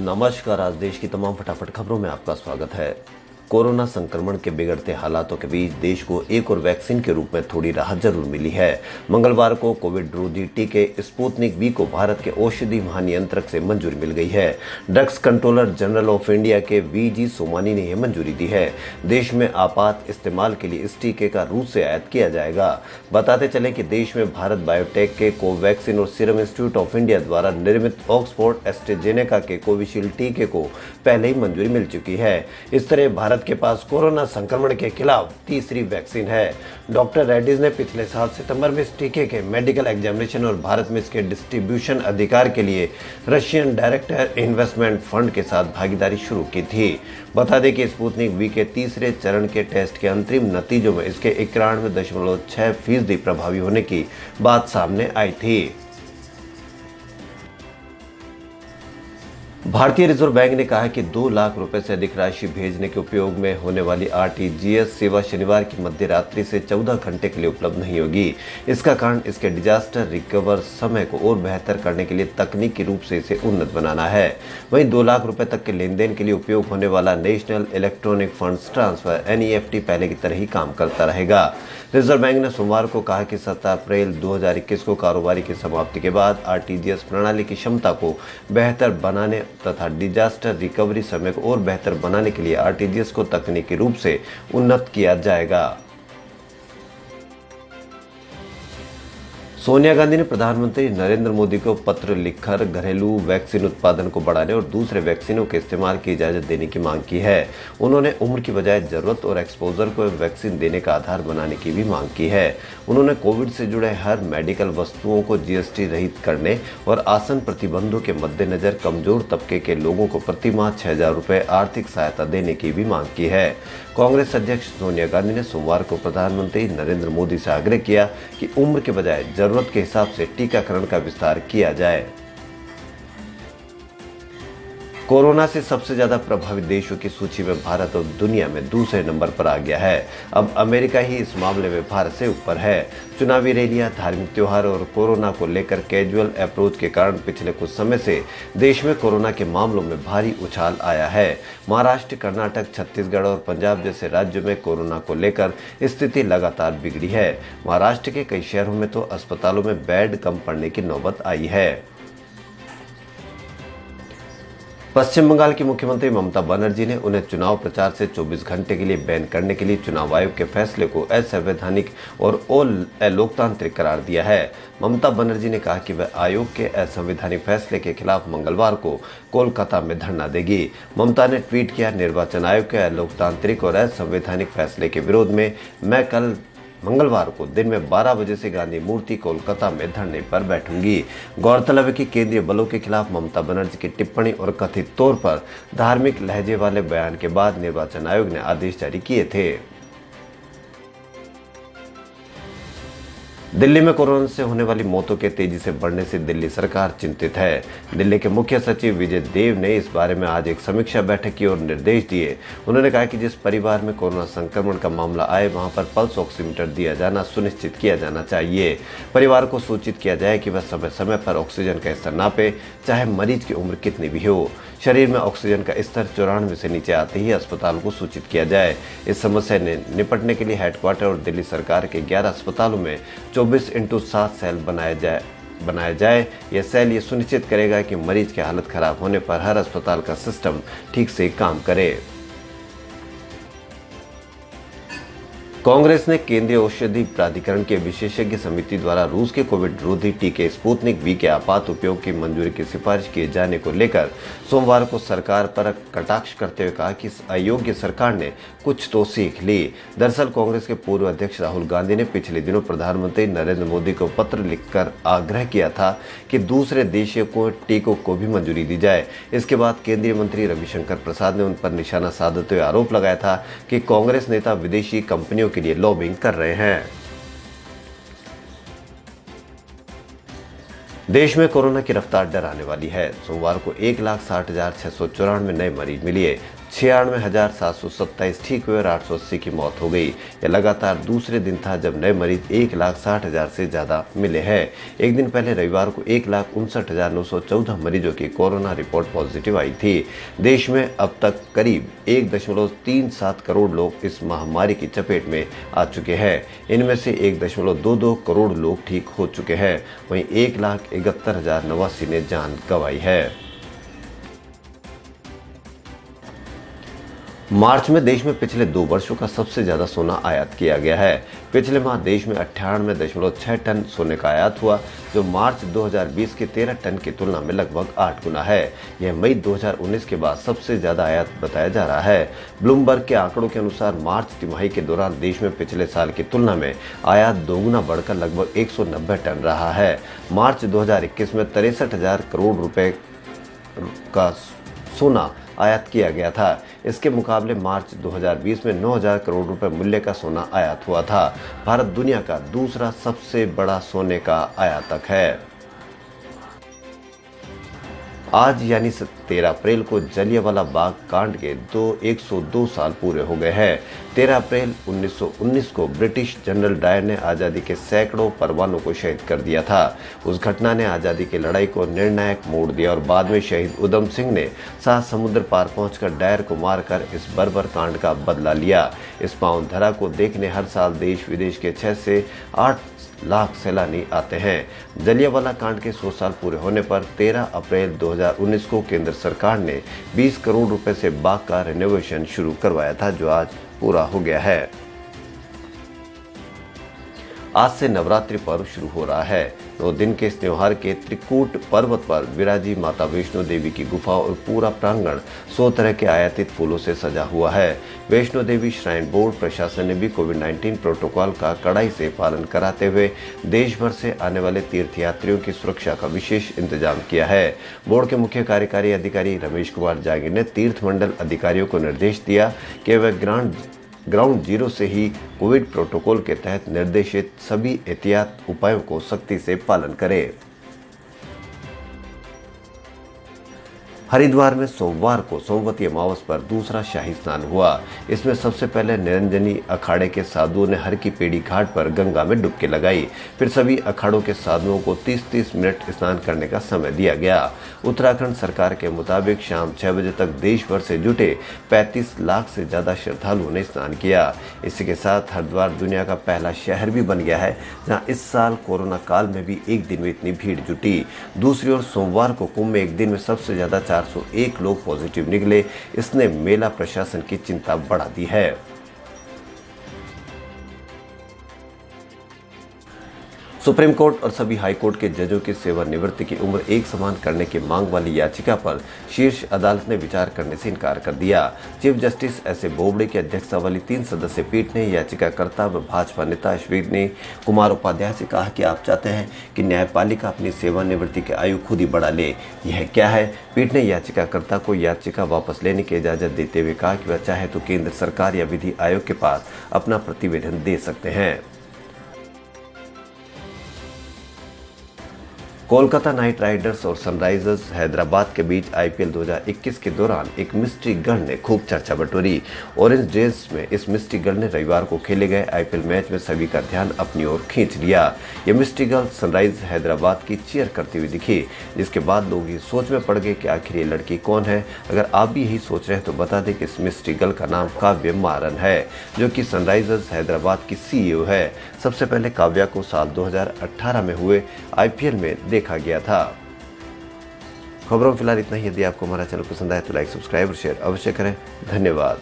नमस्कार। आज देश की तमाम फटाफट खबरों में आपका स्वागत है। कोरोना संक्रमण के बिगड़ते हालातों के बीच देश को एक और वैक्सीन के रूप में थोड़ी राहत जरूर मिली है। मंगलवार को कोविड विरोधी टीके स्पुतनिक वी को भारत के औषधि महानियंत्रक से मंजूरी मिल गई है। Drugs controller general of India के वी.जी. सोमानी ने यह मंजूरी दी है। देश में आपात इस्तेमाल के लिए इस टीके का रूस से आयात किया जाएगा। बताते चले कि देश में भारत बायोटेक के कोवैक्सीन और सीरम इंस्टीट्यूट ऑफ इंडिया द्वारा निर्मित ऑक्सफोर्ड एस्ट्राजेनेका के कोविशील्ड टीके को पहले ही मंजूरी मिल चुकी है। इस तरह भारत के पास कोरोना संक्रमण के खिलाफ तीसरी वैक्सीन है। डॉक्टर रेड्डीज ने पिछले साल सितंबर में इस टीके के मेडिकल एग्जामिनेशन और भारत में इसके डिस्ट्रीब्यूशन अधिकार के लिए रशियन डायरेक्ट इन्वेस्टमेंट फंड के साथ भागीदारी शुरू की थी। बता दें कि स्पुतनिक वी के तीसरे चरण के टेस्ट के अंतरिम नतीजों में इसके 91.6% प्रभावी होने की बात सामने आई थी। भारतीय रिजर्व बैंक ने कहा है कि 2 लाख रुपए से अधिक राशि भेजने के उपयोग में होने वाली आरटीजीएस सेवा शनिवार की मध्य रात्रि से 14 घंटे के लिए उपलब्ध नहीं होगी। इसका कारण इसके डिजास्टर रिकवर समय को और बेहतर करने के लिए तकनीकी रूप से इसे उन्नत बनाना है। वहीं 2 लाख रुपए तक के लेन देन के लिए उपयोग होने वाला national electronic funds transfer (NEFT) पहले की तरह ही काम करता रहेगा। रिजर्व बैंक ने सोमवार को कहा कि 7 अप्रैल 2021 को कारोबारी की समाप्ति के बाद आरटीजीएस प्रणाली की क्षमता को बेहतर बनाने तथा डिजास्टर रिकवरी समय को और बेहतर बनाने के लिए आरटीजीएस को तकनीकी रूप से उन्नत किया जाएगा। सोनिया गांधी ने प्रधानमंत्री नरेंद्र मोदी को पत्र लिखकर घरेलू वैक्सीन उत्पादन को बढ़ाने और दूसरे वैक्सीनों के इस्तेमाल की इजाजत देने की मांग की है। उन्होंने उम्र की बजाय जरूरत और एक्सपोजर को वैक्सीन देने का आधार बनाने की भी मांग की है। उन्होंने कोविड से जुड़े हर मेडिकल वस्तुओं को जीएसटी रहित करने और आसन प्रतिबंधों के मद्देनजर कमजोर तबके के लोगों को प्रति माह 6,000 रुपए आर्थिक सहायता देने की भी मांग की है। कांग्रेस अध्यक्ष सोनिया गांधी ने सोमवार को प्रधानमंत्री नरेंद्र मोदी से आग्रह किया कि उम्र के बजाय जरूरत के हिसाब से टीकाकरण का विस्तार किया जाए। कोरोना से सबसे ज्यादा प्रभावित देशों की सूची में भारत और दुनिया में दूसरे नंबर पर आ गया है। अब अमेरिका ही इस मामले में भारत से ऊपर है। चुनावी रैलियां, धार्मिक त्योहार और कोरोना को लेकर कैजुअल अप्रोच के कारण पिछले कुछ समय से देश में कोरोना के मामलों में भारी उछाल आया है। महाराष्ट्र, कर्नाटक, छत्तीसगढ़ और पंजाब जैसे राज्यों में कोरोना को लेकर स्थिति लगातार बिगड़ी है। महाराष्ट्र के कई शहरों में तो अस्पतालों में बेड कम पड़ने की नौबत आई है। पश्चिम बंगाल की मुख्यमंत्री ममता बनर्जी ने उन्हें चुनाव प्रचार से 24 घंटे के लिए बैन करने के लिए चुनाव आयोग के फैसले को असंवैधानिक और अलोकतांत्रिक करार दिया है। ममता बनर्जी ने कहा कि वह आयोग के असंवैधानिक फैसले के खिलाफ मंगलवार को कोलकाता में धरना देगी। ममता ने ट्वीट किया, निर्वाचन आयोग के अलोकतांत्रिक और असंवैधानिक फैसले के विरोध में मैं कल मंगलवार को दिन में 12 बजे से गांधी मूर्ति कोलकाता में धरने पर बैठूंगी। गौरतलब है कि केंद्रीय बलों के खिलाफ ममता बनर्जी की टिप्पणी और कथित तौर पर धार्मिक लहजे वाले बयान के बाद निर्वाचन आयोग ने आदेश जारी किए थे। दिल्ली में कोरोना से होने वाली मौतों के तेजी से बढ़ने से दिल्ली सरकार चिंतित है। दिल्ली के मुख्य सचिव विजय देव ने इस बारे में आज एक समीक्षा बैठक की और निर्देश दिए। उन्होंने कहा कि जिस परिवार में कोरोना संक्रमण का मामला आए वहां पर पल्स ऑक्सीमीटर दिया जाना सुनिश्चित किया जाना चाहिए। परिवार को सूचित किया जाए कि वह समय समय पर ऑक्सीजन का स्तर नापे, चाहे मरीज की उम्र कितनी भी हो। शरीर में ऑक्सीजन का स्तर 94 से नीचे आते ही अस्पताल को सूचित किया जाए। इस समस्या से निपटने के लिए हेडक्वार्टर और दिल्ली सरकार के 11 अस्पतालों में 24x7 सेल बनाया जाए। यह सेल ये सुनिश्चित करेगा कि मरीज की हालत खराब होने पर हर अस्पताल का सिस्टम ठीक से काम करे। कांग्रेस ने केंद्रीय औषधि प्राधिकरण के विशेषज्ञ समिति द्वारा रूस के कोविड विरोधी टीके स्पुतनिक वी के आपात उपयोग की मंजूरी की सिफारिश किए जाने को लेकर सोमवार को सरकार पर कटाक्ष करते हुए कहा कि इस अयोग्य सरकार ने कुछ तो सीख ली। दरअसल कांग्रेस के पूर्व अध्यक्ष राहुल गांधी ने पिछले दिनों प्रधानमंत्री नरेंद्र मोदी को पत्र लिखकर आग्रह किया था कि दूसरे देशों को टीकों को भी मंजूरी दी जाए। इसके बाद केंद्रीय मंत्री रविशंकर प्रसाद ने उन पर निशाना साधते हुए आरोप लगाया था कि कांग्रेस नेता विदेशी कंपनियों के लिए लॉबिंग कर रहे हैं। देश में कोरोना की रफ्तार डराने वाली है। सोमवार को 1,60,694 नए मरीज मिले। 96,727 ठीक हुए और 880 की मौत हो गई। यह लगातार दूसरे दिन था जब नए मरीज 1,60,000 से ज़्यादा मिले हैं। एक दिन पहले रविवार को 1,59,914 मरीजों की कोरोना रिपोर्ट पॉजिटिव आई थी। देश में अब तक करीब 1.37 करोड़ लोग इस महामारी की चपेट में आ चुके हैं। इनमें से 1.22 करोड़ लोग ठीक हो चुके हैं। वहीं 1,71,089 ने जान गंवाई है। मार्च में देश में पिछले 2 वर्षों का सबसे ज्यादा सोना आयात किया गया है। पिछले माह देश में 98.6 टन सोने का आयात हुआ, जो मार्च 2020 के 13 टन की तुलना में लगभग 8 गुना है। यह मई 2019 के बाद सबसे ज्यादा आयात बताया जा रहा है। ब्लूमबर्ग के आंकड़ों के अनुसार मार्च तिमाही के दौरान देश में पिछले साल की तुलना में आयात दोगुना बढ़कर लगभग 190 टन रहा है। मार्च 2021 में 63,000 करोड़ रुपए का सोना आयात किया गया था। इसके मुकाबले मार्च 2020 में 9,000 करोड़ रुपए मूल्य का सोना आयात हुआ था। भारत दुनिया का दूसरा सबसे बड़ा सोने का आयातक है। आज यानी 13 अप्रैल को जलियांवाला बाग कांड के 102 साल पूरे हो गए हैं। 13 अप्रैल 1919 को ब्रिटिश जनरल डायर ने आज़ादी के सैकड़ों परवानों को शहीद कर दिया था। उस घटना ने आज़ादी की लड़ाई को निर्णायक मोड़ दिया और बाद में शहीद उधम सिंह ने 7 समुद्र पार पहुंचकर डायर को मारकर इस बर्बर कांड का बदला लिया। इस पावन धरा को देखने हर साल देश विदेश के 6 से 8 लाख सैलानी आते हैं। जलियांवाला कांड के 100 साल पूरे होने पर 13 अप्रैल 2019 को केंद्र सरकार ने 20 करोड़ रुपए से बाग का रिनोवेशन शुरू करवाया था, जो आज पूरा हो गया है। आज से नवरात्रि पर्व शुरू हो रहा है। 9 दिन के इस त्योहार के त्रिकूट पर्वत पर विराजी माता वैष्णो देवी की गुफा और पूरा प्रांगण 100 तरह के आयातित फूलों से सजा हुआ है। वैष्णो देवी श्राइन बोर्ड प्रशासन ने भी कोविड-19 प्रोटोकॉल का कड़ाई से पालन कराते हुए देश भर से आने वाले तीर्थयात्रियों की सुरक्षा का विशेष इंतजाम किया है। बोर्ड के मुख्य कार्यकारी अधिकारी रमेश कुमार जागीर ने तीर्थ मंडल अधिकारियों को निर्देश दिया कि वे ग्राउंड जीरो से ही कोविड प्रोटोकॉल के तहत निर्देशित सभी एहतियात उपायों को सख्ती से पालन करें। हरिद्वार में सोमवार को सोमवती अमावस पर दूसरा शाही स्नान हुआ। इसमें सबसे पहले निरंजनी अखाड़े के साधुओं ने हर की पेड़ी घाट पर गंगा में डुबकी लगाई। फिर सभी अखाड़ों के साधुओं को 30-30 मिनट स्नान करने का समय दिया गया। उत्तराखंड सरकार के मुताबिक शाम 6 बजे तक देश भर से जुटे 35 लाख से ज्यादा श्रद्धालुओं ने स्नान किया। इसी के साथ हरिद्वार दुनिया का पहला शहर भी बन गया है जहां इस साल कोरोना काल में भी एक दिन में इतनी भीड़ जुटी। दूसरी ओर सोमवार को कुंभ में एक दिन में सबसे ज्यादा 401 लोग पॉजिटिव निकले। इसने मेला प्रशासन की चिंता बढ़ा दी है। सुप्रीम कोर्ट और सभी हाई कोर्ट के जजों की सेवानिवृत्ति की उम्र एक समान करने की मांग वाली याचिका पर शीर्ष अदालत ने विचार करने से इनकार कर दिया। Chief justice S A Bobde की अध्यक्षता वाली 3 सदस्यीय पीठ ने याचिकाकर्ता व भाजपा नेता अश्विनी कुमार उपाध्याय से कहा कि आप चाहते हैं कि न्यायपालिका अपनी सेवानिवृत्ति की आयु खुद ही बढ़ा ले। यह क्या है? पीठ ने याचिकाकर्ता को याचिका वापस लेने की इजाजत देते हुए कहा कि वह चाहे तो केंद्र सरकार या विधि आयोग के पास अपना प्रतिवेदन दे सकते हैं। कोलकाता नाइट राइडर्स और सनराइजर्स हैदराबाद के बीच आईपीएल 2021 के दौरान एक मिस्ट्री गर्ल ने खूब चर्चा बटोरी। ऑरेंज ड्रेस में इस मिस्ट्री गर्ल ने रविवार को खेले गए आईपीएल मैच में सभी का ध्यान अपनी ओर खींच लिया। यह मिस्ट्री गर्ल सनराइज हैदराबाद की चीयर करती हुई दिखी, जिसके बाद लोग ये सोच में पड़ गए कि आखिर ये लड़की कौन है। अगर आप भी यही सोच रहे हैं तो बता दें कि इस मिस्ट्री गर्ल का नाम काव्या मारन है, जो कि सनराइजर्स हैदराबाद की सीईओ है। सबसे पहले काव्या को साल 2018 में हुए आईपीएल में देखा गया था। खबरों में फिलहाल इतना ही। यदि आपको हमारा चैनल पसंद आए तो लाइक, सब्सक्राइब और शेयर अवश्य करें। धन्यवाद।